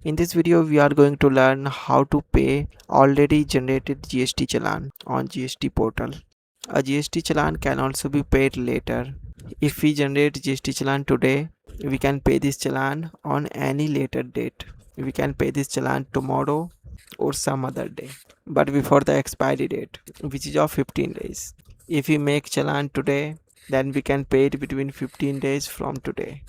In this video, we are going to learn how to pay already generated GST challan on GST portal. A GST challan can also be paid later. If we generate GST challan today, we can pay this challan on any later date. We can pay this challan tomorrow or some other day, but before the expiry date, which is of 15 days. If we make challan today, then we can pay it between 15 days from today.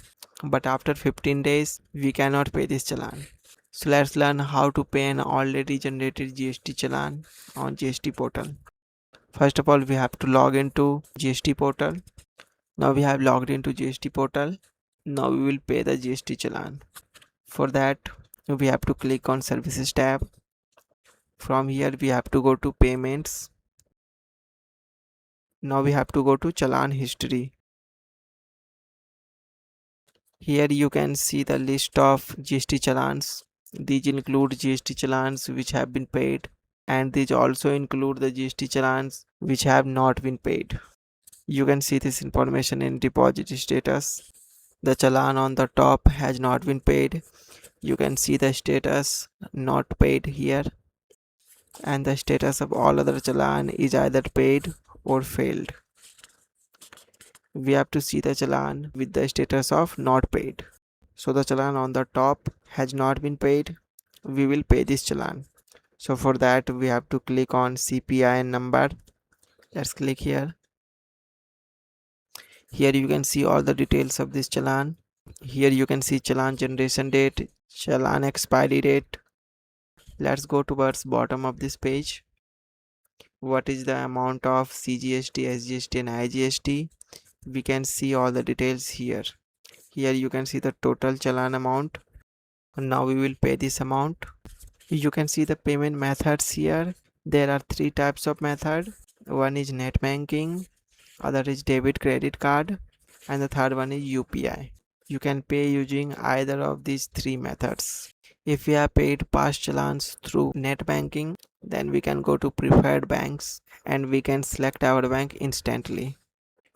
But after 15 days, we cannot pay this challan. So let's learn how to pay an already generated GST challan on GST portal. First of all, we have to log into GST portal. Now we have logged into GST portal. Now we will pay the GST challan. For that, we have to click on Services tab. From here, we have to go to Payments. Now we have to go to Challan History. Here you can see the list of GST challans. These include GST challans which have been paid, and these also include the GST challans which have not been paid. You can see this information in deposit status. The challan on the top has not been paid. You can see the status not paid here, and the status of all other challan is either paid or failed. We have to see the challan with the status of not paid. So the challan on the top has not been paid. We will pay this challan. So for that we have to click on CPIN number. Let's click here. Here you can see all the details of this challan. Here you can see challan generation date, challan expiry date. Let's go towards bottom of this page. What is the amount of CGST, SGST and IGST? We can see all the details here. Here you can see the total challan amount. Now we will pay this amount. You can see the payment methods here. There are three types of method. One is net banking, other is debit credit card, and the third one is UPI. You can pay using either of these three methods. If we have paid past challans through net banking, then we can go to preferred banks and we can select our bank instantly.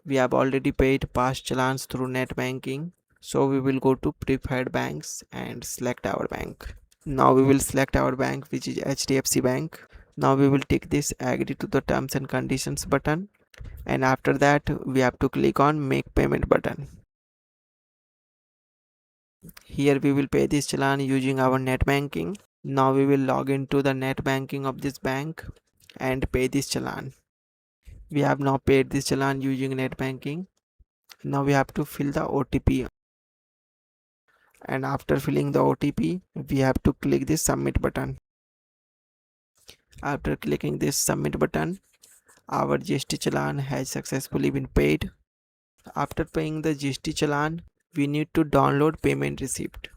We have already paid past challans through net banking, so we will go to preferred banks and select our bank. Now we will select our bank, which is HDFC Bank. Now we will tick this agree to the terms and conditions button, and after that we have to click on make payment button. Here we will pay this challan using our net banking. Now we will log into the net banking of this bank and pay this challan. We have now paid this challan using net banking. Now we have to fill the OTP, and after filling the OTP we have to click this submit button. After clicking this submit button, our GST challan has successfully been paid. After paying the GST challan, we need to download payment receipt.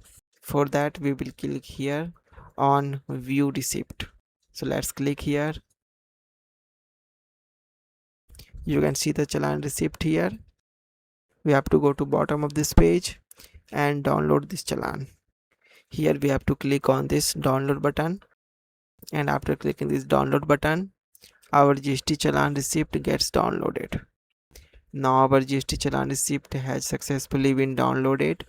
For that we will click here on view receipt. So let's click here. You can see the challan receipt here. We have to go to bottom of this page and download this challan. Here we have to click on this download button, and after clicking this download button, our GST challan receipt gets downloaded. Now our GST challan receipt has successfully been downloaded.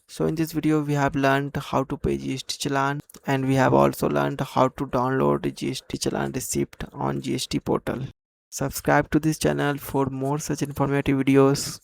So in this video we have learned how to pay GST challan, and we have also learned how to download GST challan receipt on GST portal. Subscribe to this channel for more such informative videos.